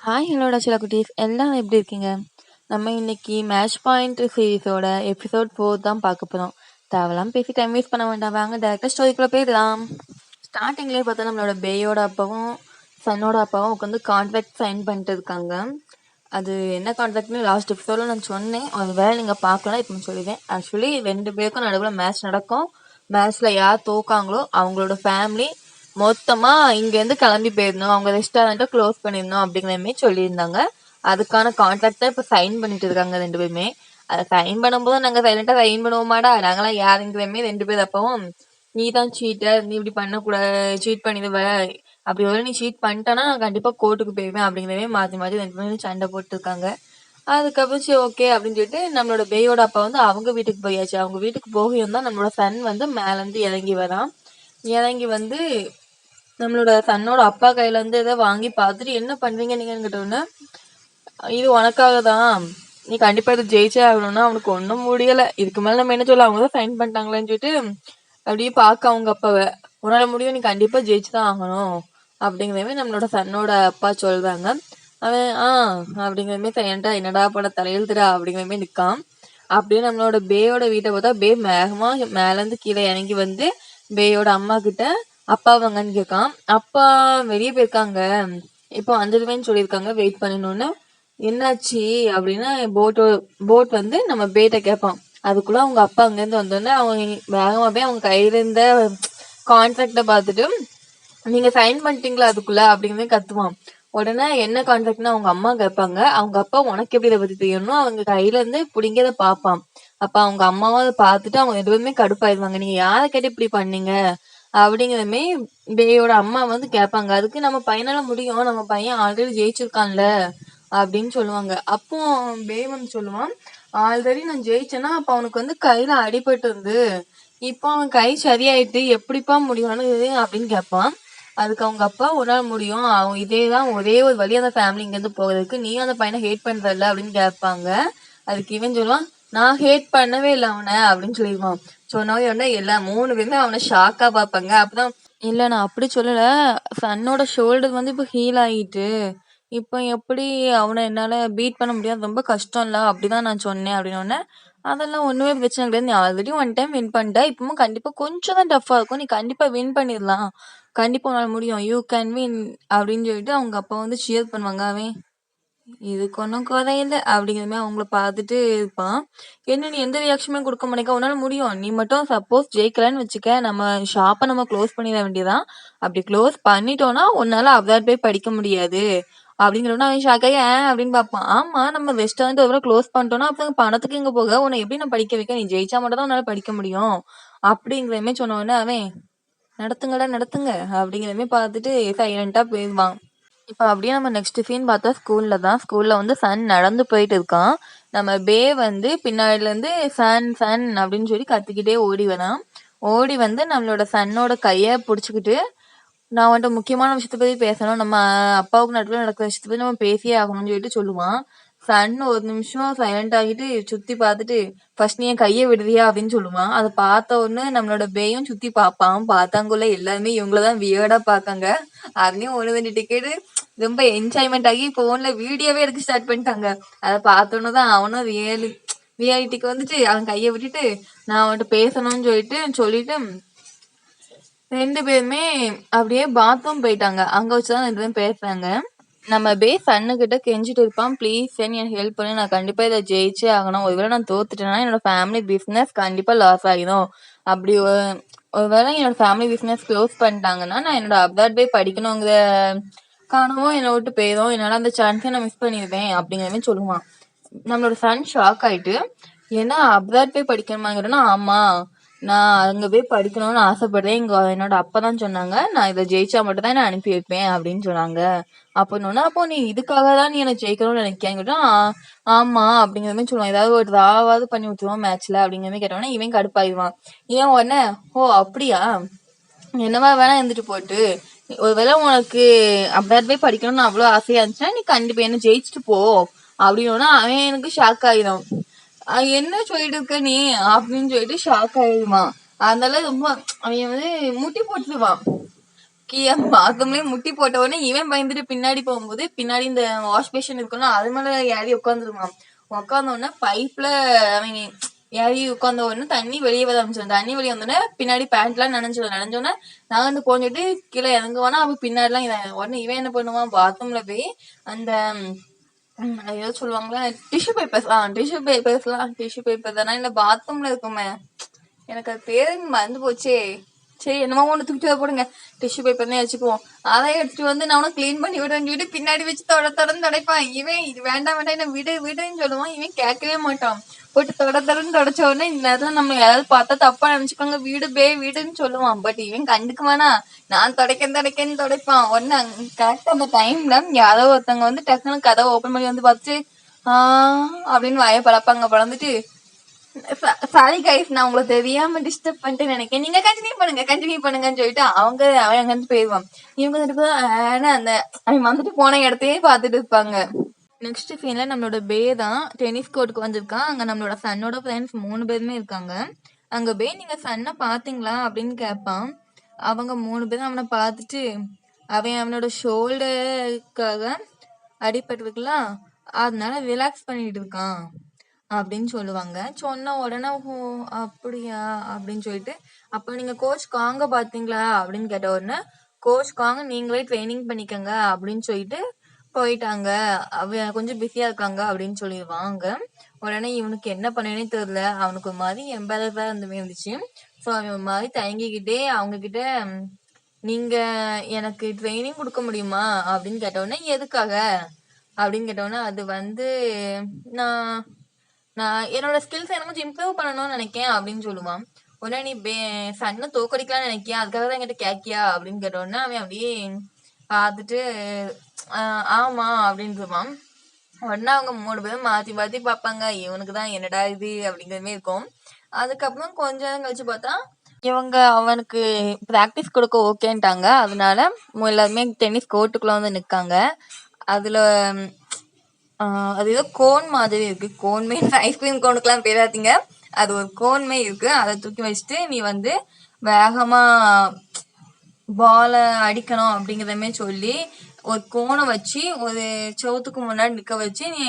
Hi ஹலோடா சில குட்டீஸ் எல்லாம் எப்படி இருக்கீங்க? நம்ம இன்னைக்கு மேட்ச் பாயிண்ட் சீரிஸோட எபிசோட் 4 தான் பார்க்க போறோம். தேவையில்லாம பேசி டைம் வேஸ்ட் பண்ண வேண்டாம், வாங்க டேரக்டா ஸ்டோரிக்குள்ள போயிடலாம். ஸ்டார்டிங்லேயே பார்த்தா நம்மளோட பேயோட அப்பாவும் சன்னோட அப்பாவும் உட்காந்து கான்ட்ராக்ட் சைன் பண்ணிட்டு இருக்காங்க. அது என்ன கான்ட்ராக்ட்னு லாஸ்ட் எபிசோடில் நான் சொன்னேன், அது வேலை நீங்கள் பார்க்கலாம் இப்போ சொல்லிடுவேன். ஆக்சுவலி 2 பேருக்கும் நடுவில் மேட்ச் நடக்கும். மேட்ச்சில் யார் தோக்காங்களோ அவங்களோட ஃபேமிலி மொத்தமாக இங்கேருந்து கிளம்பி போயிடணும், அவங்க ரெஸ்டாரண்ட்டை க்ளோஸ் பண்ணிடணும் அப்படிங்கிற மாதிரி சொல்லியிருந்தாங்க. அதுக்கான கான்ட்ராக்ட் தான் இப்போ சைன் பண்ணிட்டு இருக்காங்க 2 பேருமே. அதை சைன் பண்ணும்போது நாங்கள் சைலண்டாக சைன் பண்ணுவோமாடா, நாங்களாம் யாருங்கிறமே 2 பேர் அப்பவும் நீ தான் சீட்டர், நீ இப்படி பண்ணக்கூடாது, சீட் பண்ணிடுவ, அப்படி ஒரு நீ சீட் பண்ணிட்டானா நான் கண்டிப்பாக கோர்ட்டுக்கு போயிடுவேன் அப்படிங்கிறவே மாற்றி மாற்றி 2 பேரும் சண்டை போட்டுருக்காங்க. அதுக்கப்புறம் சரி ஓகே அப்படின்னு சொல்லிட்டு நம்மளோட பேயோட அப்பா வந்து அவங்க வீட்டுக்கு போயாச்சு. அவங்க வீட்டுக்கு போகியும் தான் நம்மளோட சன் வந்து மேலேருந்து இறங்கி வரான். இறங்கி வந்து நம்மளோட சன்னோட அப்பா கையில இருந்து இதை வாங்கி பார்த்துட்டு என்ன பண்றீங்க நீங்கன்னு கேட்டோன்னே, இது உனக்காக தான், நீ கண்டிப்பா இதை ஜெயிச்சே ஆகணும்னா அவனுக்கு ஒன்றும் முடியல. இதுக்கு மேல நம்ம என்ன சொல்ல, அவங்க தான் சைன் பண்ணிட்டாங்களேன்னு சொல்லிட்டு அப்படியே பார்க்க அவங்க அப்பாவை, உன்னால முடியும், நீ கண்டிப்பா ஜெயிச்சுதான் ஆகணும் அப்படிங்கிறவே நம்மளோட சன்னோட அப்பா சொல்றாங்க. அவன் அப்படிங்கிற மாதிரி சைலண்டா என்னடா பட தலையெழுத்துடா அப்படிங்கிற மாதிரி நிற்கான். அப்படியே நம்மளோட பேயோட வீட்டை பார்த்தா பே மேகமா மேலேருந்து கீழே இறங்கி வந்து பேயோட அம்மா கிட்ட அப்பா வாங்கன்னு கேட்கான். அப்பா வெளியே போயிருக்காங்க, இப்போ வந்துடுவேன்னு சொல்லியிருக்காங்க, வெயிட் பண்ணணும்னு. என்னாச்சு அப்படின்னா போட் வந்து நம்ம பேட்டை கேட்பான். அதுக்குள்ள அவங்க அப்பா அங்கேருந்து வந்தோடனே அவங்க வேகமா போய் அவங்க கையில இருந்த கான்ட்ராக்டை பார்த்துட்டு நீங்க சைன் பண்ணிட்டீங்களா அதுக்குள்ள அப்படிங்கிறத கத்துவான். உடனே என்ன கான்ட்ராக்ட்னு அவங்க அம்மா கேட்பாங்க. அவங்க அப்பா உனக்கு எப்படி இதை பத்தி தெரியணும், அவங்க கையில இருந்து பிடிங்கத பார்ப்பான். அப்ப அவங்க அம்மாவும் அதை பார்த்துட்டு அவங்க எதுவுமே கடுப்பாயிருவாங்க, நீங்க யாரை கேட்டு இப்படி பண்ணீங்க அப்படிங்கிறதுமே பேயோட அம்மா வந்து கேட்பாங்க. அதுக்கு நம்ம பையனால முடியும், நம்ம பையன் ஆல்ரெடி ஜெயிச்சிருக்கான்ல அப்படின்னு சொல்லுவாங்க. அப்போ பே வந்து சொல்லுவான், ஆல்ரெடி நான் ஜெயிச்சேன்னா அப்ப அவனுக்கு வந்து கையில அடிபட்டு இருந்து, இப்போ அவன் கை சரியாயிட்டு எப்படிப்பா முடியும் அப்படின்னு கேட்பான். அதுக்கு அவங்க அப்பா, ஒரு நாள் முடியும், அவன் இதேதான் ஒரே ஒரு வழி அந்த ஃபேமிலி இங்கேருந்து போகிறதுக்கு, நீ அந்த பையனை ஹேட் பண்றல அப்படின்னு கேட்பாங்க. அதுக்கு இவன் சொல்லுவான், நான் ஹேட் பண்ணவே இல்லை அவனை அப்படின்னு சொல்லிடுவான். சொன்னவே எல்லா 3 பேருமே அவனை ஷாக்கா பார்ப்பாங்க. அப்பதான் இல்ல நான் அப்படி சொல்லல, சன்னோட ஷோல்டர் வந்து இப்போ ஹீல் ஆகிட்டு, இப்போ எப்படி அவனை என்னால பீட் பண்ண முடியாது, ரொம்ப கஷ்டம் இல்ல அப்படிதான் நான் சொன்னேன் அப்படின்னு. அதெல்லாம் ஒண்ணுமே பிரச்சனை கிடையாது, நீ ஆல்ரெடி 1 டைம் வின் பண்ணிட்ட, இப்பவும் கண்டிப்பா கொஞ்சம் தான் டஃப்பா இருக்கும், நீ கண்டிப்பா வின் பண்ணிடலாம், கண்டிப்பா உன்னால முடியும், யூ கேன் வின் அப்படின்னு சொல்லிட்டு அவங்க அப்பா வந்து சியர் பண்ணுவாங்க. அவன் இதுக்கு ஒன்றும் குறையில்லை அப்படிங்கிற மாதிரி அவங்கள பார்த்துட்டு இருப்பான். என்ன நீ எந்த ரியாக்ஷனுமே கொடுக்க மாட்டேங்க, உன்னால முடியும், நீ மட்டும் சப்போஸ் ஜெயிக்கலன்னு வச்சுக்க, நம்ம ஷாப்பை நம்ம க்ளோஸ் பண்ணிட வேண்டியதான், அப்படி க்ளோஸ் பண்ணிட்டோம்னா உன்னால அப்ராட் போய் படிக்க முடியாது அப்படிங்கிறோன்னா அவன் ஷாக்காகி அப்படின்னு பார்ப்பான். ஆமா நம்ம ரெஸ்டாரண்ட் ஒரு க்ளோஸ் பண்ணிட்டோம்னா அப்போ பணத்துக்கு எங்க போக, உன்னை எப்படி நான் படிக்க வைக்க, நீ ஜெயிச்சா மட்டும் தான் உன்னால படிக்க முடியும் அப்படிங்கிற மாதிரி சொன்ன உடனே அவன் நடத்துங்கடா நடத்துங்க அப்படிங்கிற மாதிரி பார்த்துட்டு சைலண்டா போயிடுவான். இப்போ அப்படியே நம்ம நெக்ஸ்ட் சீன் பார்த்தா ஸ்கூல்ல தான். ஸ்கூல்ல வந்து சன் நடந்து போயிட்டு இருக்கான். நம்ம பே வந்து பின்னாடில இருந்து சன் சன் அப்படின்னு சொல்லி கத்திக்கிட்டே ஓடி வரான். ஓடி வந்து நம்மளோட சன்னோட கையை பிடிச்சிக்கிட்டு, நான் வந்துட்டு முக்கியமான விஷயத்த பத்தி பேசணும், நம்ம அப்பாவுக்கு நடுவில் நடக்கிற விஷயத்த பத்தி நம்ம பேசியே ஆகணும்னு சொல்லிட்டு சொல்லுவான். சன் ஒரு நிமிஷம் சைலண்ட் ஆகிட்டு சுத்தி பார்த்துட்டு, ஃபர்ஸ்ட் நீ என் கையை விடுறியா அப்படின்னு சொல்லுவான். அதை பார்த்த உடனே நம்மளோட பேயும் சுத்தி பார்ப்பான். பார்த்தாங்குள்ள எல்லாருமே இவங்களதான் வியர்டா பார்க்காங்க. அதுலயும் 1 டிக்கெட் ரொம்ப என்ஜாய்மெண்ட் ஆகி போன்ல வீடியோவே எடுக்க ஸ்டார்ட் பண்ணிட்டாங்க. அதை பார்த்தோன்னு தான் அவனும் ரியாலிட்டிக்கு வந்துட்டு அவன் கையை விட்டுட்டு நான் அவன்கிட்ட பேசணும்னு சொல்லிட்டு 2 பேருமே அப்படியே பாத்ரூம் போயிட்டாங்க. அங்க வச்சுதான் 2 பேரும் பேசுறாங்க. நம்ம பே சன்னுகிட்ட கெஞ்சிட்டு இருப்பான், ப்ளீஸ் சன் எனக்கு ஹெல்ப் பண்ணு, நான் கண்டிப்பா இதை ஜெயிச்சே ஆகணும், ஒருவேளை நான் தோத்துட்டேன்னா என்னோட ஃபேமிலி பிஸ்னஸ் கண்டிப்பா லாஸ் ஆகிடும், அப்படி ஒருவேளை என்னோட ஃபேமிலி பிஸ்னஸ் க்ளோஸ் பண்ணிட்டாங்கன்னா நான் என்னோட அப்ராட் போய் படிக்கணுங்கிற காரணமும் என்னை விட்டு போயிடும், என்னால அந்த சான்ஸை நான் மிஸ் பண்ணிடுவேன் அப்படிங்கிற மாதிரி சொல்லுவான். நம்மளோட சன் ஷாக் ஆயிட்டு, ஏன்னா அப்ராட் போய் படிக்கணுமாங்கிறேன்னா, ஆமா நான் அங்க போய் படிக்கணும்னு ஆசைப்படுறேன், என்னோட அப்பா தான் சொன்னாங்க, நான் இதை ஜெயிச்சா மட்டும் தான் நான் அனுப்பி வைப்பேன் அப்படின்னு சொன்னாங்க. அப்படின்னு அப்போ நீ இதுக்காக தான் நீ என்னை ஜெயிக்கணும்னு நினைக்கிறேன், ஆமா அப்படிங்கிற மாதிரி சொல்லுவான். ஏதாவது ஒரு டிராவாவது பண்ணி விட்டுருவான் மேட்ச்ல அப்படிங்கிற மாதிரி கேட்டோன்னா இவன் கடுப்பாயிடுவான். ஏன் உடனே ஓ அப்படியா, என்னவா வேணா இருந்துட்டு போட்டு, ஒருவேளை உனக்கு அப்ராட் போய் படிக்கணும்னு அவ்வளவு ஆசையா இருந்துச்சுன்னா நீ கண்டிப்பா என்ன ஜெயிச்சுட்டு போ அப்படின்னு அவன் எனக்கு ஷாக் ஆயிடும். என்ன சொல்லிட்டு இருக்க நீ அப்படின்னு சொல்லிட்டு ஷாக் ஆயிடுவான். அதனால ரொம்ப அவன் வந்து முட்டி போட்டுருவான். பாத்ரூம்லயே முட்டி போட்ட உடனே இவன் பயந்துட்டு பின்னாடி போகும்போது பின்னாடி இந்த வாஷ் பேஷன் இருக்கணும் அது மேல ஏறி உட்காந்துருவான். உட்காந்த உடனே பைப்ல அவங்க ஏறி உட்காந்த உடனே தண்ணி வெளியே வர ஆரம்பிச்சிடும். தண்ணி வெளியே வந்தோடனே பின்னாடி பேண்ட் எல்லாம் நனைஞ்சோடனே நான் வந்து போஞ்சிட்டு கீழே இறங்குவானா அவன் பின்னாடி எல்லாம் உடனே இவன் என்ன பண்ணுவான் பாத்ரூம்ல போய் அந்த ஏதோ சொல்லுவாங்களா டிஷ்யூ பேப்பர் தானே இல்ல பாத்ரூம்ல இருக்குமே எனக்கு அது பேரு மறந்து போச்சே. சரி என்னமோ ஒண்ணு தூக்கிட்டு போடுங்க டிஷ்யூ பேப்பர்னே வச்சுக்குவோம். அதை எடுத்துட்டு வந்து நானும் கிளீன் பண்ணி விடுறேன்னு சொல்லிட்டு பின்னாடி வச்சு தொடர்ந்து துடைப்பான். இவன் இது வேண்டாம் என்ன விடுன்னு சொல்லுவான். இவன் கேட்கவே மாட்டான். போட்டு தொடர்ந்து தொடச்ச உடனே இந்த நேரத்துல நம்ம யாராவது பார்த்தா தப்பா நினைச்சுக்கோங்க வீடுன்னு சொல்லுவான். பட் இவன் கண்டுக்குவானா நான் துடைக்கேன்னு துடைப்பான். உடனே கரெக்டா அந்த டைம்ல யாரோ ஒருத்தவங்க வந்து டக்குன்னு கதவை ஓப்பன் பண்ணி வந்து பார்த்துட்டு அப்படின்னு வாயை பழந்துட்டு சாரி கைஸ் நான் உங்களுக்கு தெரியாம டிஸ்டர்ப் பண்ணிட்டு நினைக்கிறேன் நீங்க கண்டினியூ பண்ணுங்கன்னு சொல்லிட்டு அவன் அங்க இருந்து போயிடுவான். இவங்க அந்த அவன் வந்துட்டு போன இடத்தையே பாத்துட்டு இருப்பாங்க. நெக்ஸ்ட் சீன்ல நம்மளோட பே தான் டென்னிஸ் கோர்ட்டுக்கு வந்திருக்கான். அங்க நம்மளோட சன்னோட ஃப்ரெண்ட்ஸ் 3 பேருமே இருக்காங்க. அங்க பே நீங்க சன்னை பாத்தீங்களா அப்படின்னு கேட்பான். அவங்க 3 பேரும் அவனை பார்த்துட்டு அவனோட ஷோல்டருக்காக அடிபட்டிருக்கலாம் அதனால ரிலாக்ஸ் பண்ணிட்டு இருக்கான் அப்படின்னு சொல்லுவாங்க. சொன்ன உடனே ஓ அப்படியா அப்படின்னு சொல்லிட்டு அப்ப நீங்க கோச் காங்க பாத்தீங்களா அப்படின்னு கேட்ட உடனே கோச் காங்க நீங்களே ட்ரைனிங் பண்ணிக்கங்க அப்படின்னு சொல்லிட்டு போயிட்டாங்க. கொஞ்சம் பிஸியா இருக்காங்க அப்படின்னு சொல்லிடுவாங்க. உடனே இவனுக்கு என்ன பண்ணனே தெரியல. அவனுக்கு ஒரு மாதிரி எம்பாரஸா இருந்துச்சு. ஸோ அவன் ஒரு மாதிரி தயங்கிக்கிட்டே அவங்க கிட்ட நீங்க எனக்கு ட்ரைனிங் கொடுக்க முடியுமா அப்படின்னு கேட்ட உடனே எதுக்காக அப்படின்னு கேட்டோன்னே அது வந்து நான் என்னோட ஸ்கில்ஸ் என்ன கொஞ்சம் இம்ப்ரூவ் பண்ணணும்னு நினைக்கேன் அப்படின்னு சொல்லுவான். உடனே நீ சன்னை தோக்கடிக்கலாம்னு நினைக்கியா அதுக்காக தான் என்கிட்ட கேட்கியா அப்படின்னு கேட்டோடனே அவன் அப்படியே பார்த்துட்டு ஆமா அப்படின்னு சொல்லுவான். உடனே அவங்க 3 பேரும் மாத்தி பார்ப்பாங்க. இவனுக்கு தான் என்னடா இது அப்படிங்கிற மாதிரி இருக்கும். அதுக்கப்புறம் கொஞ்ச நேரம் கழிச்சு பார்த்தா இவங்க அவனுக்கு பிராக்டிஸ் கொடுக்க ஓகேன்ட்டாங்க. அதனால எல்லாருமே டென்னிஸ் கோர்ட்டுக்குள்ள வந்து நிற்காங்க. அதுல அது ஏதோ கோன் மாதிரி இருக்கு. கோன் மீன்ஸ் ஐஸ்கிரீம் கோனுக்குலாம் பேராதீங்க. அது ஒரு கோன்மே இருக்கு. அதை தூக்கி வச்சுட்டு நீ வந்து வேகமா பாலை அடிக்கணும் அப்படிங்கிறதுமே சொல்லி ஒரு கோனை வச்சு ஒரு செவத்துக்கு முன்னாடி நிக்க வச்சு நீ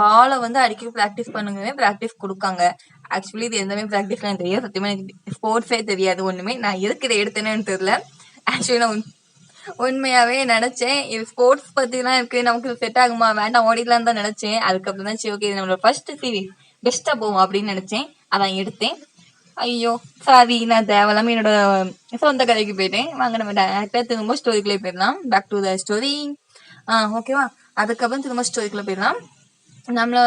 பாலை வந்து அடிக்க ப்ராக்டிஸ் பண்ணுங்கவே ப்ராக்டிஸ் கொடுக்காங்க. ஆக்சுவலி இது எந்தமே ப்ராக்டிஸ் எனக்கு தெரியாது. சத்தியமா எனக்கு ஸ்போர்ட்ஸே தெரியாது ஒண்ணுமே. நான் எதுக்கு இதை எடுத்தேன்னு தெரியல. ஆக்சுவலி நான் உண்மையாவே நினைச்சேன் இது ஸ்போர்ட்ஸ் பத்தி எல்லாம் இருக்கு நமக்கு செட் ஆகுமா வேண்டாம் ஓடிடலாம் தான் நினைச்சேன். அதுக்கப்புறம் தான் சரி ஓகே இது நம்மளோட ஃபர்ஸ்ட் சீரீஸ் பெஸ்டா போவோம் அப்படின்னு நினைச்சேன். அதான் எடுத்தேன். ஐயோ சாரி நான் தேவையில்லாம என்னோட சொந்த கதைக்கு போயிட்டேன். வாங்க நம்ம டேரக்டா திரும்ப ஸ்டோரிக்குள்ளே போயிடலாம். Back to the story. ஓகேவா அதுக்கப்புறம் திரும்ப ஸ்டோரிக்குள்ள போயிடலாம். நம்மள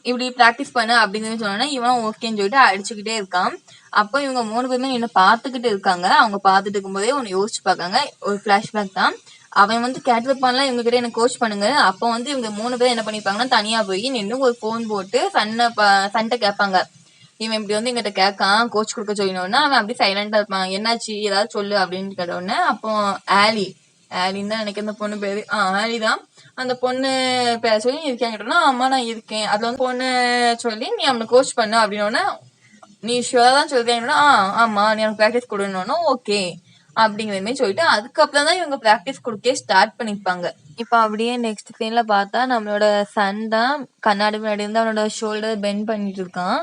இப்படி ப்ராக்டிஸ் பண்ண அப்படின்னு சொன்னோன்னா இவன் ஓகேன்னு சொல்லிட்டு அடிச்சுக்கிட்டே இருக்கான். அப்போ இவங்க 3 பேருமே என்ன பார்த்துக்கிட்டு இருக்காங்க. அவங்க பார்த்துட்டு இருக்கும்போதே ஒன்று யோசிச்சு பார்க்காங்க. ஒரு ஃபிளாஷ்பேக் தான். அவன் வந்து கேட்டிருப்பான்லாம் இவங்க கிட்ட எனக்கு கோச் பண்ணுங்க. அப்போ வந்து இவங்க 3 பேரும் என்ன பண்ணிருப்பாங்கன்னா தனியா போய் நின்று ஒரு ஃபோன் போட்டு சண்டை கேட்பாங்க. இவன் இப்படி வந்து எங்கிட்ட கேட்கான் கோச் கொடுக்க சொல்லணும்னா அவன் அப்படி சைலண்டா இருப்பான். என்னாச்சு ஏதாவது சொல்லு அப்படின்னு கேட்டோடனே அப்போ ஆலின்னு தான் எனக்கு அந்த பொண்ணு பேரு ஆலி தான். அந்த பொண்ணு பேர சொல்லி இருக்கேன் கேட்டோம்னா ஆமா நான் இருக்கேன். அதுல வந்து பொண்ணு சொல்லி நீ அவனை கோச் பண்ணு அப்படின்னோடனே நீ ஷுவரா தான் சொல்றேன்னா ஆமா நீ அவனுக்கு ப்ராக்டிஸ் கொடுக்கணும் ஓகே அப்படிங்கிற மாதிரி சொல்லிட்டு அதுக்கப்புறம் தான் இவங்க ப்ராக்டிஸ் கொடுக்க ஸ்டார்ட் பண்ணிப்பாங்க. இப்ப அப்படியே நெக்ஸ்ட் சீன்ல பார்த்தா நம்மளோட சன் தான் கண்ணாடி முன்னாடி இருந்து அவனோட ஷோல்டர் பெண்ட் பண்ணிட்டு இருக்கான்.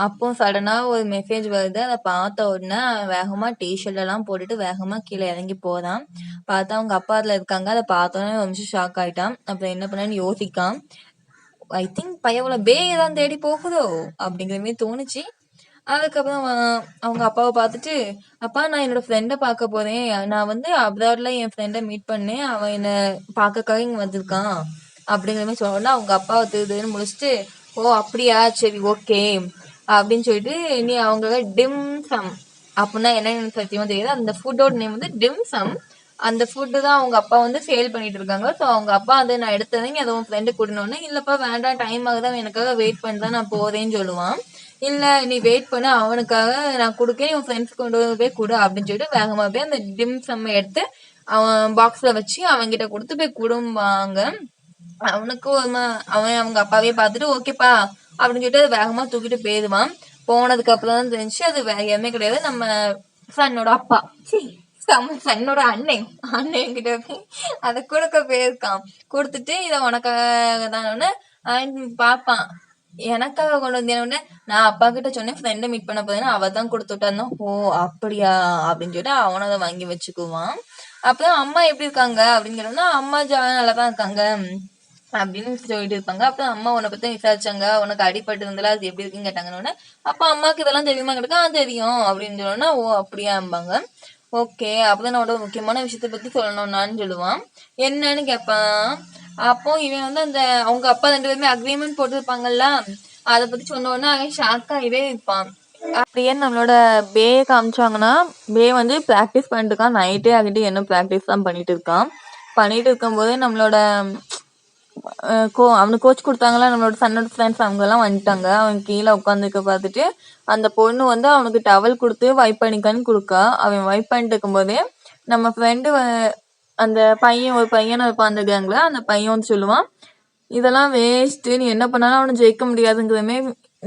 அப்போ சடனா ஒரு மெசேஜ் வருது. அதை பார்த்த உடனே வேகமா டிஷர்ட் எல்லாம் போட்டுட்டு வேகமா கீழே இறங்கி போறான். பார்த்தா அவங்க அப்பா அதுல இருக்காங்க. அதை பார்த்தோன்னே ஒரு நிமிஷம் ஷாக் ஆயிட்டான். அப்புறம் என்ன பண்ணான்னு யோசிக்கான். ஐ திங்க் பையன் பேயை தான் தேடி போகுதோ அப்படிங்கிற மாதிரி தோணுச்சு. அதுக்கப்புறம் அவங்க அப்பாவை பார்த்துட்டு அப்பா நான் என்னோட ஃப்ரெண்டை பார்க்க போறேன். நான் வந்து அப்ராட்ல என் ஃப்ரெண்டை மீட் பண்ணேன். அவன் என்னை பார்க்கக்காக இங்க வந்திருக்கான் அப்படிங்கிற மாதிரி சொன்னா அவங்க அப்பாவை திருதுன்னு முடிச்சுட்டு ஓ அப்படியா சரி ஓகே அப்படின்னு சொல்லிட்டு நீ அவங்க டிம்சம் அப்படின்னா என்னன்னு சத்தியமா தெரியாது. அந்த ஃபுட்டோட நேம் வந்து டிம்சம். அந்த ஃபுட்டு தான் அவங்க அப்பா வந்து சேல் பண்ணிட்டு இருக்காங்க. ஸோ அவங்க அப்பா வந்து நான் எடுத்ததைங்க அதை உன் ஃப்ரெண்டு கூடணும்னா இல்லப்பா வேண்டாம் டைம் ஆகுதான் எனக்காக வெயிட் பண்ணிதான் நான் போறேன்னு சொல்லுவான். இல்ல நீ வெயிட் பண்ண அவனுக்காக நான் கொடுக்கேன் உன் ஃப்ரெண்ட்ஸ் கொண்டு போய் கொடு அப்படின்னு சொல்லிட்டு வேகமா போய் அந்த டிம்சம் எடுத்து அவன் பாக்ஸ்ல வச்சு அவன்கிட்ட கொடுத்து போய் குடும்பாங்க. அவனுக்கு அவன் அவங்க அப்பாவே பார்த்துட்டு ஓகேப்பா அப்படின்னு சொல்லிட்டு வேகமா தூக்கிட்டு போயிடுவான். போனதுக்கு அப்புறம் தான் தெரிஞ்சு அது வேற யாருமே கிடையாது நம்ம சன்னோட அப்பா என்னோட அண்ணன் அண்ணன் கிட்ட போய் அதை கொடுக்க போயிருக்கான். கொடுத்துட்டு இதை உனக்காக தானே அவன் பார்ப்பான். எனக்காக கொண்டு வந்தேன்னு நான் அப்பா கிட்ட சொன்னேன், ஃப்ரெண்டை மீட் பண்ண போதுன்னா அவ தான் கொடுத்து விட்டாருன்னா, ஓ அப்படியா அப்படின்னு சொல்லிட்டு அவனை அதை வாங்கி வச்சுக்குவான். அப்பதான் அம்மா எப்படி இருக்காங்க அப்படின்னு கேட்டோம்னா, அம்மா நல்லாதான் இருக்காங்க அப்படின்னு சொல்லிட்டு இருப்பாங்க. அப்புறம் அம்மா உன்னை பத்தி விசாரிச்சாங்க, உனக்கு அடிபட்டு இருந்தாலும் அது எப்படி இருக்குன்னு கேட்டாங்கன்னு, அப்ப அம்மாக்கு இதெல்லாம் தெரியுமா கேட்டா தெரியும் அப்படின்னு சொல்லணும்னா, ஓ அப்படியாம்பாங்க. ஓகே அப்பதான் என்னோட முக்கியமான விஷயத்த பத்தி சொல்லணும்னான்னு சொல்லுவான். என்னன்னு கேட்பான். அப்போ இவன் வந்து அந்த அவங்க அப்பா 2 பேருமே அக்ரிமெண்ட் போட்டுருப்பாங்கல்ல, அதை பத்தி சொன்ன உடனே அவன் ஷாக் ஆகிவே இருப்பான். அப்படியே நம்மளோட பே காமிச்சாங்கன்னா, பே வந்து ப்ராக்டிஸ் பண்ணிட்டு இருக்கான். நைட்டே ஆகிட்டு என்ன ப்ராக்டிஸ் தான் பண்ணிட்டு இருக்கான். பண்ணிட்டு இருக்கும்போது நம்மளோட அவனுக்கு கோச் கொடுத்தாங்களா, நம்மளோட சன்னோட ஃப்ரெண்ட்ஸ் அவங்க எல்லாம் வந்துட்டாங்க. அவன் கீழே உட்காந்துக்க பார்த்துட்டு அந்த பொண்ணு வந்து அவனுக்கு டவல் கொடுத்து வைப் பண்ணிக்கான்னு கொடுக்கா. அவன் வைப் பண்ணிட்டு இருக்கும் போதே நம்ம ஃப்ரெண்டு அந்த பையன் ஒரு பையனை உட்காந்துருக்காங்களா, அந்த பையன் வந்து சொல்லுவான், இதெல்லாம் வேஸ்ட்டு, நீ என்ன பண்ணாலும் அவனை ஜெயிக்க முடியாதுங்கிறதுமே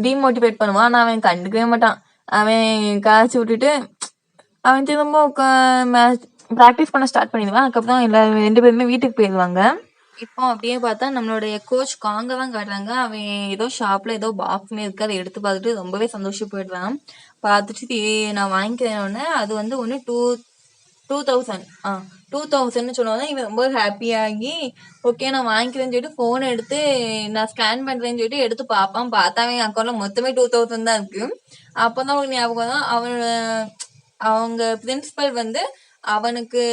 டிமோட்டிவேட் பண்ணுவான். ஆனால் அவன் கண்டுக்கவே மாட்டான். அவன் காய்ச்சி விட்டுட்டு அவன் திரும்ப மேட்ச் ப்ராக்டிஸ் பண்ண ஸ்டார்ட் பண்ணிடுவான். அதுக்கப்புறம் எல்லாரும் 2 பேருமே வீட்டுக்கு போயிடுவாங்க. இப்போ அப்படியே பார்த்தா நம்மளுடைய கோச் காங்க தான் காட்டுறாங்க. அவன் ஏதோ ஷாப்ல ஏதோ பாக்ஸ்மே இருக்கு, அதை எடுத்து பார்த்துட்டு ரொம்பவே சந்தோஷப்படுறான். பார்த்துட்டு நான் வாங்கிக்கிறேன்னு அது வந்து ஒன்று 2000 2000ன்னு சொன்னோன்னா இவன் ரொம்ப ஹாப்பியாகி ஓகே நான் வாங்கிக்கிறேன்னு சொல்லிட்டு ஃபோனை எடுத்து நான் ஸ்கேன் பண்ணுறேன்னு சொல்லிட்டு எடுத்து பார்ப்பான். பார்த்தா அவன் அக்கௌண்ட்ல மொத்தமே 2000 தான் இருக்கு. அப்போதான் அவனுக்கு ஞாபகம் தான் அவங்க பிரின்சிபல் வந்து அவனுக்கு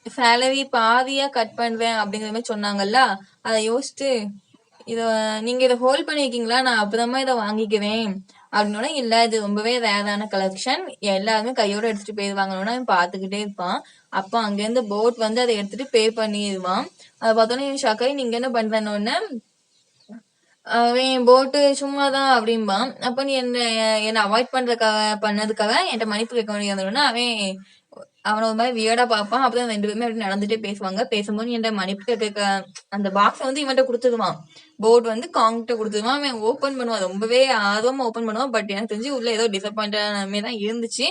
சேலரி பாதியா கட் பண்றேன் அப்படிங்கிற மாதிரி சொன்னாங்கல்ல, அதை யோசிச்சுட்டு நீங்க இதை ஹோல்ட் பண்ணிருக்கீங்களா, நான் அப்புறமா இதை வாங்கிக்கிறேன் அப்படின்னா, இல்ல இது ரொம்பவே ரேரான கலெக்ஷன், எல்லாருமே கையோட எடுத்துட்டு போயிருவாங்கன்னா பாத்துக்கிட்டே இருப்பான். அப்போ அங்கேருந்து போட் வந்து அதை எடுத்துட்டு பே பண்ணிடுவான். அதை பார்த்தோன்னே ஷாக்காய் நீங்க என்ன பண்றேன்னு, அவன் போட்டு சும்மாதான் அப்படிம்பான். அப்ப நீ என்ன அவாய்ட் பண்ணதுக்காக என்கிட்ட மன்னிப்பு கேட்க வேண்டியதுன்னா அவனை ஒரு மாதிரி வியர்டா பார்ப்பான். அப்புறம் 2 பேருமே அப்படி நடந்துட்டே பேசுவாங்க. பேசும்போது என்கிட்ட மன்னிப்பு கேட்க அந்த பாக்ஸை வந்து இவன்கிட்ட கொடுத்துருவான். போர்டு வந்து காங்கிட்ட கொடுத்துருவான். அவன் ஓப்பன் பண்ணுவான், ரொம்பவே ஆர்வமா ஓப்பன் பண்ணுவான். பட் எனக்கு தெரிஞ்சு உள்ள ஏதோ டிசப்பாயிண்டான தான் இருந்துச்சு.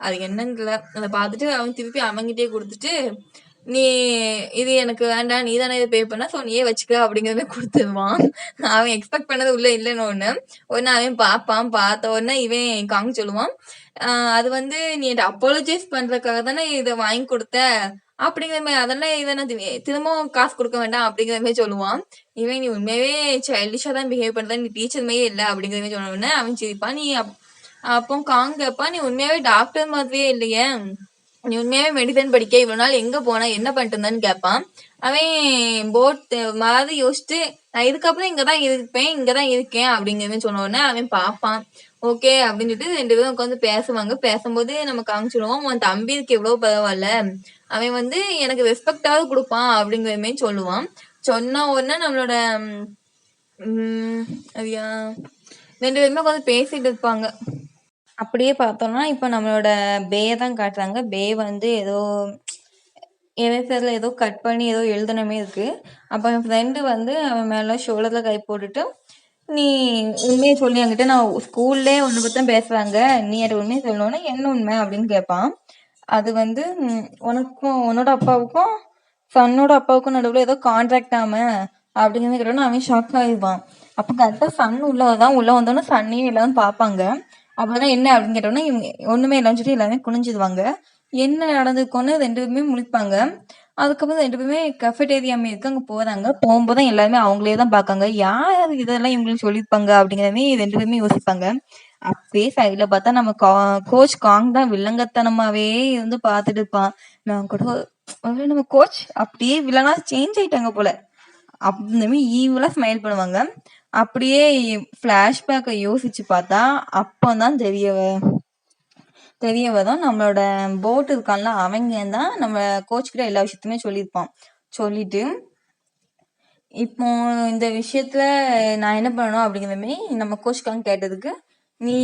அது என்னன்னு அதை பார்த்துட்டு அவன் திருப்பி அவங்கிட்டே கொடுத்துட்டு, நீ இது எனக்கு வேண்டாம், நீ தானே இதை பே பண்ண, ஸோ நீயே வச்சுக்க அப்படிங்கிறத கொடுத்துருவான். அவன் எக்ஸ்பெக்ட் பண்ணது உள்ள இல்லைன்னு ஒன்று அவன் பார்ப்பான். பார்த்த உடனே இவன் காங்க சொல்லுவான், அது வந்து நீ அப்பாலஜைஸ் பண்றதுக்காக தானே இதை வாங்கி கொடுத்த அப்படிங்கிற மாதிரி, அதெல்லாம் இதை நான் திரும்பவும் காசு கொடுக்க வேண்டாம் அப்படிங்கிற மாதிரி சொல்லுவான். இவன் நீ உண்மையாவே சைல்டிஷா தான் பிஹேவ் பண்ற, நீ டீச்சர் மாதிரியே இல்லை அப்படிங்கிற மாதிரி சொன்ன உடனே அவன் சிரிப்பான். நீ அப்போ காங்கப்பா நீ உண்மையாவே டாக்டர் மாதிரியே இல்லையே, நீ உண்மையாவே மெடிசன் படிக்க இவ்வளவு நாள் எங்க போனா, என்ன பண்ணிட்டு இருந்தான்னு கேட்பான். அவன் போட் மாதிரி யோசிச்சுட்டு நான் இதுக்கப்புறம் இங்கதான் இருப்பேன், இங்கதான் இருக்கேன் அப்படிங்கிறத சொன்ன உடனே அவன் பார்ப்பான். ஓகே அப்படின்னு சொல்லிட்டு 2 பேரும் உட்காந்து பேசுவாங்க. பேசும்போது நம்ம காமிச்சிடுவோம், உன் தம்பிக்கு எவ்வளவு பரவாயில்ல, அவன் வந்து எனக்கு ரெஸ்பெக்டாவது கொடுப்பான் அப்படிங்கிற மாதிரி சொல்லுவான். சொன்ன உடனே நம்மளோட ஐயா 2 பேருமே உட்காந்து பேசிட்டு இருப்பாங்க. அப்படியே பார்த்தோம்னா இப்போ நம்மளோட பே தான் காட்டுறாங்க. பே வந்து ஏதோ எரேசர்ல ஏதோ கட் பண்ணி ஏதோ எழுதணுமே இருக்கு. அப்போ என் ஃப்ரெண்டு வந்து அவன் மேல ஷோல்டர்ல கை போட்டுட்டு, நீ உண்மையை சொல்லி என்கிட்ட, நான் ஸ்கூல்லே ஒன்று பற்றி தான் பேசுறாங்க, நீ அது உண்மையை சொல்லணும்னா என்ன உண்மை அப்படின்னு கேட்பான். அது வந்து உனக்கும் உன்னோட அப்பாவுக்கும் சன்னோட அப்பாவுக்கும் நடுவில் ஏதோ கான்ட்ராக்ட் அப்படிங்கிறது கேட்டோன்னா அவன் ஷாக் ஆகிடுவான். அப்போ கரெக்டாக சன் உள்ளதான் உள்ள வந்தோன்னா சன்னையும் எல்லாரும் பார்ப்பாங்க. அப்பதான் என்ன அப்படின்னு கேட்டோம்னா இவங்க ஒண்ணுமே இல்லைன்னு சொல்லி எல்லாமே குனிஞ்சிடுவாங்க. என்ன நடந்துக்கோன்னு 2 பேருமே முழிப்பாங்க. அதுக்கப்புறம் 2 பேருமே கஃபெட்டேரியா இருக்கு, அங்க போறாங்க. போகும்போது எல்லாருமே அவங்களே தான் பார்க்காங்க. யார் இதெல்லாம் இவங்களுக்கு சொல்லியிருப்பாங்க அப்படிங்கிறமே 2 பேருமே யோசிப்பாங்க. அப்படியே சைட்ல பார்த்தா நம்ம கோச் காங் தான் வில்லங்கத்தனமாவே இருந்து பார்த்துட்டு இருப்பான். நான் கூட நம்ம கோச் அப்படியே வில்லனா சேஞ்ச் ஆயிட்டாங்க போல அப்படின்னு ஈவலா ஸ்மைல் பண்ணுவாங்க. அப்படியே ஃபிளாஷ்பேக்கை யோசிச்சு பார்த்தா அப்போதான் தெரிய வரும் நம்மளோட போட் இருக்கான்ல, அவங்க தான் நம்ம கோச் கிட்ட எல்லா விஷயத்தையுமே சொல்லியிருப்பான். சொல்லிட்டு இப்போ இந்த விஷயத்துல நான் என்ன பண்ணணும் அப்படிங்கிற மாதிரி நம்ம கோச்காங்க கேட்டதுக்கு, நீ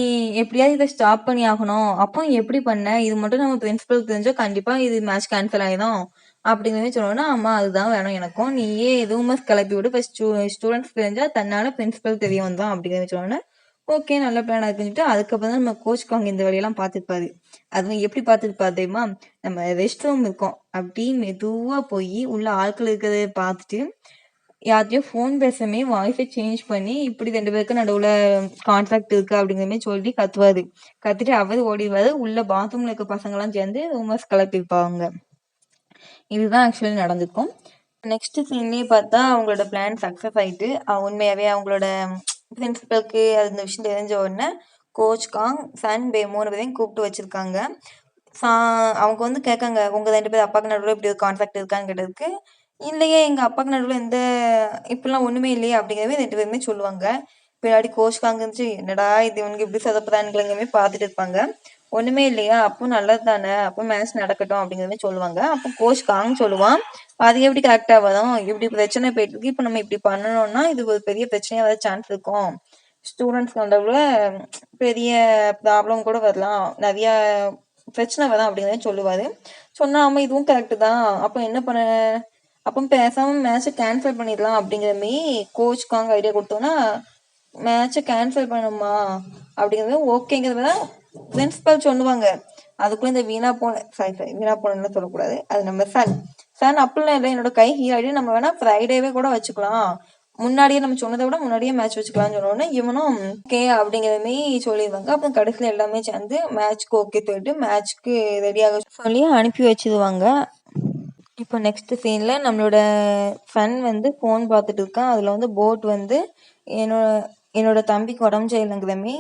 எப்படியாவது இதை ஸ்டாப் பண்ணி ஆகணும். அப்போ எப்படி பண்ண, இது மட்டும் நம்ம பிரின்சிபலுக்கு தெரிஞ்சா கண்டிப்பா இது மேட்ச் கேன்சல் ஆயிடும் அப்படிங்கிற மாதிரி சொன்னோன்னா, ஆமா அதுதான் வேணும் எனக்கும், நீயே எதுவுமே கிளப்பி விடு, ஃபர்ஸ்ட் ஸ்டூடெண்ட்ஸ் தெரிஞ்சா தன்னால பிரின்சிபல் தெரிய வந்தான் அப்படிங்கிற மாதிரி சொன்னோன்னே, ஓகே, நல்ல பிளானா இருக்குன்னு சொல்லிட்டு அதுக்கப்புறம் தான் நம்ம கோச் காங் இந்த வழியெல்லாம் பார்த்துருப்பாரு. அதுவும் எப்படி பார்த்துருப்பாரு தெரியுமா? நம்ம ரெஸ்ட் ரூம் இருக்கோம். அப்படி மெதுவா போய் உள்ள ஆட்கள் இருக்கிறத பார்த்துட்டு யார்கிட்டயும் ஃபோன் பேசாமயே வாய்ஸை சேஞ்ச் பண்ணி இப்படி 2 பேருக்கு நடுவுல கான்ட்ராக்ட் இருக்கு அப்படிங்கிற மாதிரி சொல்லி கத்துவாரு. கத்திட்டு அவரு ஓடிடுவாரு. உள்ள பாத்ரூம்ல இருக்க பசங்கலாம் சேர்ந்து ரூமர்ஸ் கிளப்பிருப்பாங்க. இதுதான் ஆக்சுவலி நடந்திருக்கும். நெக்ஸ்ட் சீன்லயே பார்த்தா அவங்களோட பிளான் சக்சஸ் ஆயிட்டு உண்மையாவே அவங்களோட பிரின்சிபலுக்கு அந்த விஷயம் தெரிஞ்ச உடனே கோச் காங், சன், பே 3 பேரையும் கூப்பிட்டு வச்சிருக்காங்க. அவங்க வந்து கேட்காங்க, உங்க 2 பேர் அப்பாக்கு நடுவில் இப்படி ஒரு கான்ட்ராக்ட் இருக்கான்னு கேட்டதுக்கு, இல்லையே எங்க அப்பாக்கு நடுவில் எந்த இப்படிலாம் ஒண்ணுமே இல்லையே அப்படிங்கிறவே 2 பேருமே சொல்லுவாங்க. பின்னாடி கோச் காங் இருந்துச்சு, என்னடா இது இவனுக்கு இப்படி சொதப்புறானுங்களே பார்த்துட்டு இருப்பாங்க. ஒண்ணுமே இல்லையா, அப்போ நல்லது தானே, அப்போ மேட்ச் நடக்கட்டும் அப்படிங்கிற மாதிரி சொல்லுவாங்க. அப்போ கோச் காங் சொல்லுவான், அது எப்படி கரெக்டா வரும், இப்படி பிரச்சனை போயிட்டு இருக்கு, இப்போ நம்ம இப்படி பண்ணணும்னா இது ஒரு பெரிய பிரச்சனையா வர சான்ஸ் இருக்கும், ஸ்டூடெண்ட்ஸ் நடுவுல பெரிய ப்ராப்ளம் கூட வரலாம், நிறைய பிரச்சனை வரும் அப்படிங்கிறத சொல்லுவாரு. சொன்னாம இதுவும் கரெக்டு தான், அப்போ என்ன பண்ண, அப்போ பேசாம மேட்சை கேன்சல் பண்ணிடலாம் அப்படிங்கிற மாதிரி கோச் காங் ஐடியா கொடுத்தோன்னா, மேட்சை கேன்சல் பண்ணுமா அப்படிங்கிறது ஓகேங்கிறத பிரின்சிபல் சொல்லுவாங்க. அதுக்குள்ள இந்த வீணா போன சொல்லக்கூடாது, அது நம்ம சன் அப்படிலாம் இல்லை, என்னோட கை ஹீல் நம்ம வேணா ஃப்ரைடேவே கூட வச்சுக்கலாம், முன்னாடியே நம்ம சொன்னதை விட முன்னாடியே மேட்ச் வச்சுக்கலாம்னு சொன்னோடனே இவனும் ஓகே அப்படிங்கிற மாதிரி சொல்லிடுவாங்க. அப்புறம் கடைசியில் எல்லாமே சேர்ந்து மேட்ச்க்கு ஓகே சொல்லிட்டு மேட்ச்க்கு ரெடியாக சொல்லி அனுப்பி வச்சிருவாங்க. இப்போ நெக்ஸ்ட் சீன்ல நம்மளோட சன் வந்து ஃபோன் பார்த்துட்டு இருக்கான். அதுல வந்து போட் வந்து என்னோட என்னோட தம்பிக்கு உடம்பு சரியில்லைங்கிறமே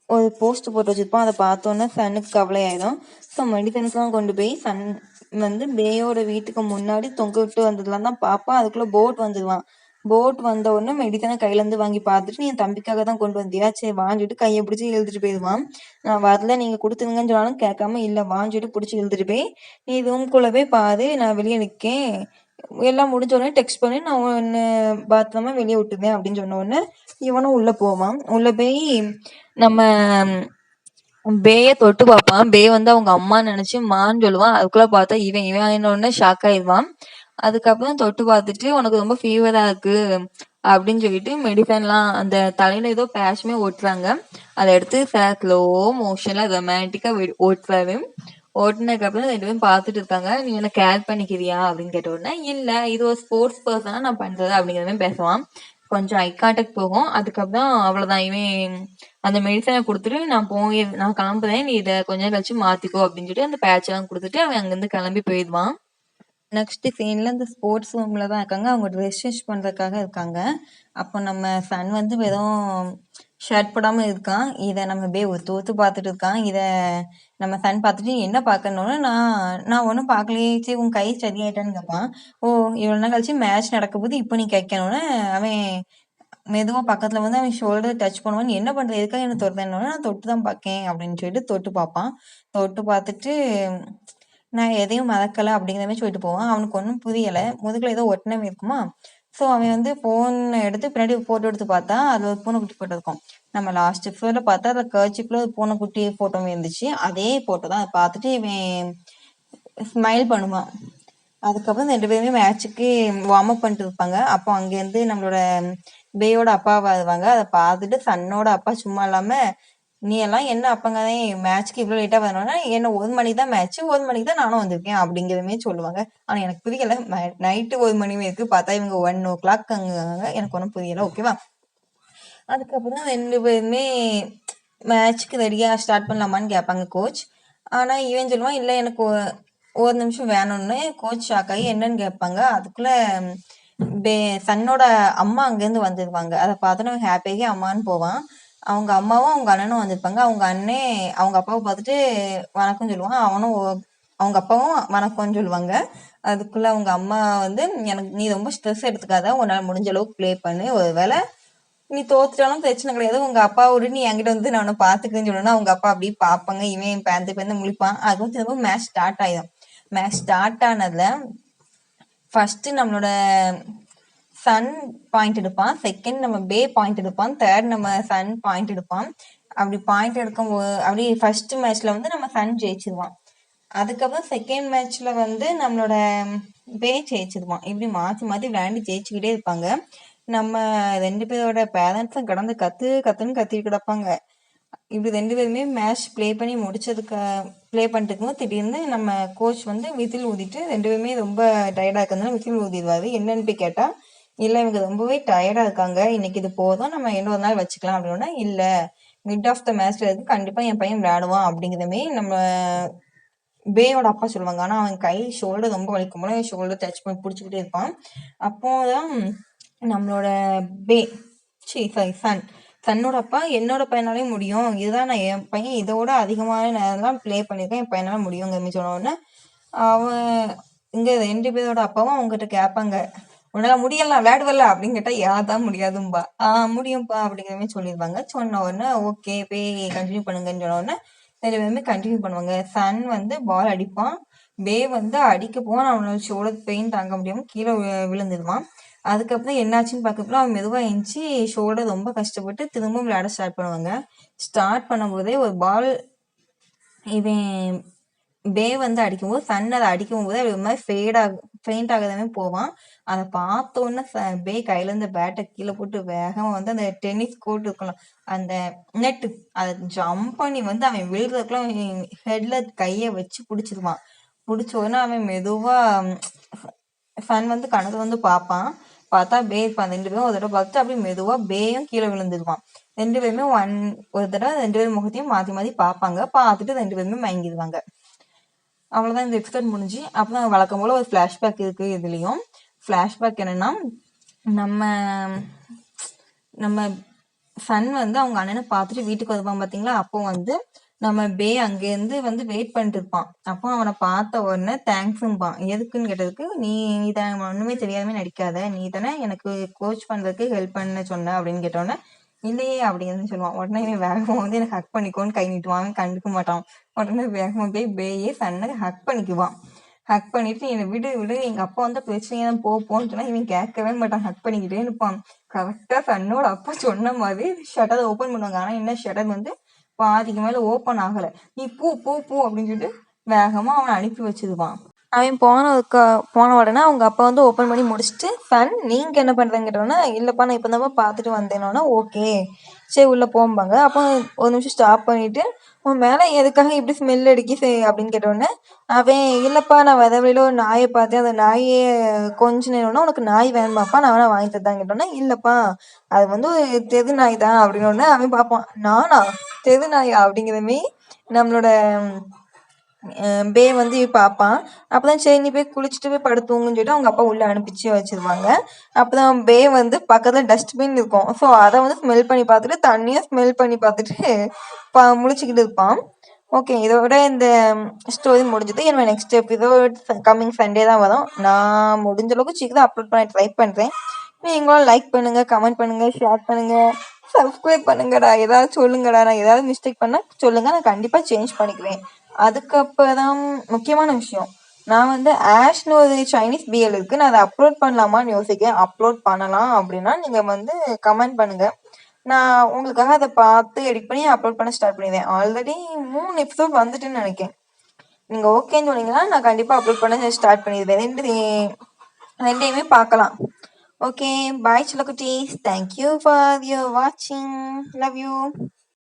ஒரு போஸ்ட் போட்டு வச்சிருப்பான். அதை பார்த்தோன்னே சன்னுக்கு கவலை ஆயிடும். ஸோ மெடிசன்ஸ்லாம் கொண்டு போய் சன் வந்து பேயோட வீட்டுக்கு முன்னாடி தொங்க விட்டு வந்ததுலாம் தான் பார்ப்பான். அதுக்குள்ள போட் வந்துடுவான். போட் வந்த உடனே மெடிசனை கையில இருந்து வாங்கி பார்த்துட்டு, நீ என் தம்பிக்காக தான் கொண்டு வந்தியா, சரி வாங்கிட்டு கையை பிடிச்சி இழுத்துட்டு போயிடுவான். நான் வரல, நீங்க கொடுத்துருங்கன்னு சொன்னாலும் கேட்காம இல்லை வாங்கிட்டு பிடிச்சி இழுத்துட்டு போய், நீ ரூம்குள்ள போய் பாரு, நான் வெளியே நிற்கேன், எல்லாம் முடிஞ்ச உடனே டெக்ஸ்ட் பண்ணி நான் ஒன்று பாத்ரூமா வெளியே விட்டுருந்தேன் அப்படின்னு சொன்ன உடனே இவனும் உள்ள போவான். உள்ள போய் நம்ம பேயை தொட்டு பார்ப்பான். பே வந்து அவங்க அம்மா நினைச்சு மான்னு சொல்லுவான். அதுக்குள்ள பார்த்தா இவன் இவன் உடனே ஷாக் ஆயிடுவான். அதுக்கப்புறம் தொட்டு பார்த்துட்டு உனக்கு ரொம்ப ஃபீவரா இருக்கு அப்படின்னு சொல்லிட்டு மெடிசன்லாம் அந்த தலையில ஏதோ பேஷுமே ஓட்டுறாங்க. அதை எடுத்து ஸ்லோ மோஷன்ல ரொமான்டிக்கா ஓட்டுறாரு. ஓட்டுனதுக்கு அப்புறம் 2 பேரும் பார்த்துட்டு இருக்காங்க. நீ என்ன கேர் பண்ணிக்கிறியா அப்படின்னு கேட்ட உடனே இல்ல, இது ஒரு ஸ்போர்ட்ஸ் பர்சனா நான் பண்றது அப்படிங்கிற மாதிரி பேசுவான். கொஞ்சம் ஐ கான்டாக்ட் போகும். அதுக்கப்புறம் அவ்வளவுதான், இவன் அந்த மெடிசனை கொடுத்துட்டு நான் கிளம்புறேன், நீ இதை கொஞ்ச நேரம் கழிச்சு மாத்திக்கோ அப்படின்னு சொல்லிட்டு அந்த பேட்ச் எல்லாம் கொடுத்துட்டு அவன் அங்கிருந்து கிளம்பி போயிடுவான். நெக்ஸ்ட் சீன்ல இந்த ஸ்போர்ட்ஸ் ரூம்ல தான் இருக்காங்க. அவங்க ட்ரெஸ் சேஞ்ச் பண்றதுக்காக இருக்காங்க. அப்போ நம்ம சன் வந்து வெறும் ஷர்ட் போடாம இருக்கான். இதை நம்ம பே ஒத்து பார்த்துட்டு இருக்கான். இதை நம்ம சன் பார்த்துட்டு என்ன பார்க்கணும்னு நான் ஒன்றும் பார்க்கலையே, சரி உன் கை சரியாயிட்டான்னு கேட்பான். ஓ இவ்வளோ நாள் கழிச்சு மேட்ச் நடக்க போது இப்போ நீ கேட்கணும்னு அவன் மெதுவாக பக்கத்தில் வந்து அவன் ஷோல்டர் டச் பண்ணுவான். என்ன பண்ணுறது, எதுக்காக என்ன தொடுறேன்னு, நான் தொட்டு தான் பார்க்கேன் அப்படின்னு சொல்லிட்டு தொட்டு பார்ப்பான். தொட்டு பார்த்துட்டு நான் எதையும் மறக்கலை அப்படிங்கிற மாதிரி சொல்லிட்டு போவான். அவனுக்கு ஒன்றும் புரியலை, முதுகில் ஏதோ ஒட்டினமே இருக்குமா. ஸோ அவன் வந்து ஃபோன் எடுத்து பின்னாடி ஃபோட்டோ எடுத்து பார்த்தா அது ஒரு பூனைக்குட்டி ஃபோட்டோ இருக்கும். நம்ம லாஸ்ட் எபிசோட்ல பார்த்தா அதில் கர்ச்சிக்குள்ள ஒரு பூனைக்குட்டி ஃபோட்டோவும் இருந்துச்சு. அதே ஃபோட்டோ தான். அதை பார்த்துட்டு இவன் ஸ்மைல் பண்ணுவான். அதுக்கப்புறம் 2 பேருமே மேட்சுக்கு வார்ம் அப் பண்ணிட்டு இருப்பாங்க. அப்போ அங்கேருந்து நம்மளோட பேயோட அப்பா வருவாங்க. அதை பார்த்துட்டு சன்னோட அப்பா சும்மா இல்லாம, நீ எல்லாம் என்ன அப்பங்காதே மேட்ச்க்கு இவ்வளோ லேட்டாக வரணும்னா, என்ன 1 மணிக்கு தான் மேட்ச், 1 மணிக்கு தான் நானும் வந்திருக்கேன் அப்படிங்கிறமே சொல்லுவாங்க. ஆனால் எனக்கு புரியலை, நைட்டு 1 மணி வரைக்கும் பார்த்தா இவங்க 1 o'clock அங்க, எனக்கு ஒன்றும் புரியலை. ஓகேவா. அதுக்கப்புறம் 2 பேருமே மேட்ச்க்கு ரெடியாக ஸ்டார்ட் பண்ணலாமான்னு கேட்பாங்க கோச். ஆனால் இவன் சொல்லுவான் இல்லை எனக்கு ஒரு நிமிஷம் வேணும்னு. கோச் ஷாக் ஆகி என்னன்னு கேட்பாங்க. அதுக்குள்ள சன்னோட அம்மா அங்கேருந்து வந்துருவாங்க. அதை பார்த்தோன்னா ஹாப்பியாகி அம்மான்னு போவான். அவங்க அம்மாவும் அவங்க அண்ணனும் வந்திருப்பாங்க. அவங்க அண்ணே அவங்க அப்பாவை பார்த்துட்டு வணக்கம் சொல்லுவான். அவனும் அவங்க அப்பாவும் வணக்கம்னு சொல்லுவாங்க. அதுக்குள்ள அவங்க அம்மா வந்து, எனக்கு நீ ரொம்ப ஸ்ட்ரெஸ் எடுத்துக்காத, உன்னால் முடிஞ்ச அளவுக்கு ப்ளே பண்ணு, ஒரு வேளை நீ தோத்துட்டாலும் பிரச்சனை கிடையாது, உங்க அப்பா விட நீ என்கிட்ட வந்து நான் உன்னை பார்த்துக்கிறேன்னு சொல்லணும்னா அவங்க அப்பா அப்படியே பார்ப்பாங்க. இவன் பேந்து முழிப்பான். அதுவும் திரும்ப மேட்ச் ஸ்டார்ட் ஆயிடும். மேட்ச் ஸ்டார்ட் ஆனதுல ஃபர்ஸ்ட் நம்மளோட சன் பாயிண்ட் எடுப்பான், செகண்ட் நம்ம பே பாயிண்ட் எடுப்பான், தேர்ட் நம்ம சன் பாயிண்ட் எடுப்பான். அப்படி பாயிண்ட் எடுக்கும் போது அப்படி ஃபர்ஸ்ட் மேட்ச்ல வந்து நம்ம சன் ஜெயிச்சிருவான். அதுக்கப்புறம் செகண்ட் மேட்ச்ல வந்து நம்மளோட பே ஜெயிச்சிருவான். இப்படி மாற்றி மாற்றி விளையாண்டு ஜெயிச்சுக்கிட்டே இருப்பாங்க. நம்ம 2 பேரோட பேரண்ட்ஸும் கடந்து கத்துன்னு கத்திட்டு கிடப்பாங்க. இப்படி 2 பேருமே மேட்ச் ப்ளே பண்ணிட்டு இருக்கும்போது திடீர்னு நம்ம கோச் வந்து விசில் ஊதிட்டு 2 பேருமே ரொம்ப டயர்டா இருக்கிறதுனால விசில் ஊதிடுவாரு. என்னன்னு போய் கேட்டா, இல்ல இவங்க ரொம்பவே டயர்டா இருக்காங்க, இன்னைக்கு இது போதும், நம்ம இன்னொரு நாள் வச்சுக்கலாம் அப்படின்னா, இல்ல மிட் ஆஃப் த மேட்ச்ல இருக்கு, கண்டிப்பா என் பையன் விளையாடுவான் அப்படிங்கிறமே நம்ம பேயோட அப்பா சொல்லுவாங்க. ஆனா அவன் கை ஷோல்டர் ரொம்ப வலிக்கும் போல ஷோல்டர் டச் பண்ணி பிடிச்சிக்கிட்டே இருப்பான். அப்போதான் நம்மளோட பே சாரி சன்னோட அப்பா, என்னோட பையனாலையும் முடியும், இதுதான் நான் என் பையன் இதோட அதிகமான நேரம் ப்ளே பண்ணியிருக்கேன், என் பையனால முடியுங்கிற மாதிரி சொன்ன உடனே அவன் இங்க 2 பேரோட அப்பாவும் அவங்ககிட்ட கேட்பாங்க, உன்னால முடியலாம் விளையாடுவல்ல அப்படின்னு கேட்டா, யார்தான் முடியாதும்பா. முடியும்பா அப்படிங்கிற மாதிரி சொல்லிடுவாங்க. சொன்ன உடனே ஓகே போய் கண்டினியூ பண்ணுங்கன்னு சொன்ன உடனே 2 பேருமே கண்டினியூ பண்ணுவாங்க. சன் வந்து பால் அடிப்பான், பே வந்து அடிக்க போவான், அவனோட ஷோல்டர் பெயின் தாங்க முடியாம கீழே விழுந்துடுவான். அதுக்கப்புறம் என்னாச்சுன்னு பார்க்கப்போ அவன் மெதுவாக எழுந்துச்சி ஷோல்டர் ரொம்ப கஷ்டப்பட்டு திரும்பவும் விளையாட ஸ்டார்ட் பண்ணுவாங்க. ஸ்டார்ட் பண்ணும்போதே ஒரு பால் இவன் பே வந்து அடிக்கும்போது சன் அதை அடிக்கும் போது ஒரு மாதிரி ஃபெயிண்ட் ஆகாதவே போவான். அதை பார்த்த உடனே பே கையில இருந்த பேட்டை கீழே போட்டு வேகமா வந்து அந்த டென்னிஸ் கோர்ட் இருக்கலாம், அந்த நெட்டு, அதை ஜம்ப் பண்ணி வந்து அவன் விழுறதுக்குள்ள அவன் ஹெட்ல கையை வச்சு பிடிச்சிருவான். பிடிச்ச உடனே அவன் மெதுவா சன் வந்து கணக்கு வந்து பார்ப்பான். பார்த்தா பே இருப்பான். 2 பேரும் ஒரு தடவை பார்த்துட்டு அப்படியே மெதுவா பேயும் கீழே விழுந்துருவான். 2 பேருமே ஒரு தடவை 2 பேரும் முகத்தையும் மாத்தி மாத்தி பார்ப்பாங்க. பார்த்துட்டு 2 பேருமே மயங்கிடுவாங்க. அவ்வளவுதான் இந்த எபிசோட் முடிஞ்சு. அப்புறம் வழக்கம் போல ஒரு ஃபிளாஷ்பேக் இருக்கு. இதுலயும் ஃபிளாஷ்பேக் என்னன்னா, நம்ம நம்ம சன் வந்து அவங்க அண்ணனை பார்த்துட்டு வீட்டுக்கு வருவான் பாத்தீங்களா, அப்போ வந்து நம்ம பே அங்கேருந்து வந்து வெயிட் பண்ணிட்டு இருப்பான். அப்போ அவனை பார்த்த உடனே தேங்க்ஸும்பான். எதுக்குன்னு கேட்டதுக்கு, நீ தானே ஒண்ணுமே தெரியாம நடிக்காத, நீ தானே எனக்கு கோச் பண்றதுக்கு ஹெல்ப் பண்ண சொன்ன அப்படின்னு கேட்டோன்னே, இல்லையே அப்படிங்கிறது சொல்லுவான். உடனே இவன் வேகமா வந்து எனக்கு ஹக் பண்ணிக்கோன்னு கை நீட்டுவான். அவன் கண்டுக்க மாட்டான். உடனே வேகமா போய் பேயே சன்னை ஹக் பண்ணிக்குவான். ஹக் பண்ணிட்டு என்னை விடு எங்க அப்பா வந்து பிரச்சனையா தான் போன்னு சொன்னா இவன் கேட்கவே மாட்டான், ஹக் பண்ணிக்கிட்டே இருப்பான். கரெக்டா சன்னோட அப்பா சொன்ன மாதிரி ஷட்டர் ஓபன் பண்ணுவாங்க. ஆனா என்ன ஷட்டர் வந்து பாதிக்கு மேல ஓப்பன் ஆகல. நீ பூ அப்படின்னு சொல்லிட்டு வேகமா அவனை அனுப்பி வச்சிருவான். அவன் போன உடனே அவங்க அப்பா வந்து ஓப்பன் பண்ணி முடிச்சுட்டு, சன் நீங்க என்ன பண்றேன்னு கேட்டோன்னா, இல்லப்பா நான் இப்பதான் பார்த்துட்டு வந்தேனோன்னா, ஓகே சரி உள்ள போம்பாங்க. அப்போ ஒரு நிமிஷம் ஸ்டாப் பண்ணிட்டு, உன் மேல எதுக்காக இப்படி ஸ்மெல் அடிக்கி அப்படின்னு கேட்டோடனே, அவன் இல்லப்பா நான் வர வழியில ஒரு நாயை பார்த்தேன், அந்த நாயை கொஞ்ச நேரம்னா உனக்கு நாய் வேணுமாப்பா, நான் வேணா வாங்கி தரதான் கேட்டோன்னா, இல்லப்பா அது வந்து ஒரு தெரு நாய் தான் அப்படின்னு அவன் பார்ப்பான். நானா தெரு நாயா அப்படிங்கிறமே நம்மளோட பே வந்து பார்ப்பான். அப்பதான் சரி நீ போய் குளிச்சுட்டு போய் படுத்துங்கன்னு சொல்லிட்டு அவங்க அப்பா உள்ள அனுப்பிச்சு வச்சிருவாங்க. அப்பதான் பே வந்து பக்கத்துல டஸ்ட்பின் இருக்கும். ஸோ அதை வந்து ஸ்மெல் பண்ணி பார்த்துட்டு தண்ணியும் ஸ்மெல் பண்ணி பார்த்துட்டு முழிச்சுக்கிட்டு இருப்பான். ஓகே, இதோட இந்த ஸ்டோரி முடிஞ்சது. என்னோட நெக்ஸ்ட் எபிசோட் கம்மிங் சண்டே தான் வரும். நான் முடிஞ்ச அளவுக்கு சீக்கிரம் அப்லோட் பண்ண ட்ரை பண்றேன். நீங்களும் லைக் பண்ணுங்க, கமெண்ட் பண்ணுங்க, ஷேர் பண்ணுங்க, சப்ஸ்கிரைப் பண்ணுங்கடா. ஏதாவது சொல்லுங்கடா, நான் ஏதாவது மிஸ்டேக் பண்ணா சொல்லுங்க, நான் கண்டிப்பா சேஞ்ச் பண்ணிக்குவேன். அதுக்கப்புறம் முக்கியமான விஷயம், நான் வந்து ஆஷ்னு ஒரு சைனீஸ் பிஎல் இருக்கு, நான் அதை அப்லோட் பண்ணலாமான்னு யோசிக்கிறேன். அப்லோட் பண்ணலாம் அப்படின்னா நீங்க வந்து கமெண்ட் பண்ணுங்க, நான் உங்களுக்காக அதை பார்த்து எடிட் பண்ணி அப்லோட் பண்ண ஸ்டார்ட் பண்ணிடுவேன். ஆல்ரெடி 3 எபிசோட் வந்துட்டுன்னு நினைக்கிறேன். நீங்க ஓகேன்னு சொன்னீங்கன்னா நான் கண்டிப்பா அப்லோட் பண்ண ஸ்டார்ட் பண்ணிடுவேன். ரெண்டையுமே பார்க்கலாம். ஓகே, பாய் செல்லக்குட்டீஸ். தேங்க்யூ ஃபார் யுவர் வாட்சிங். Love you.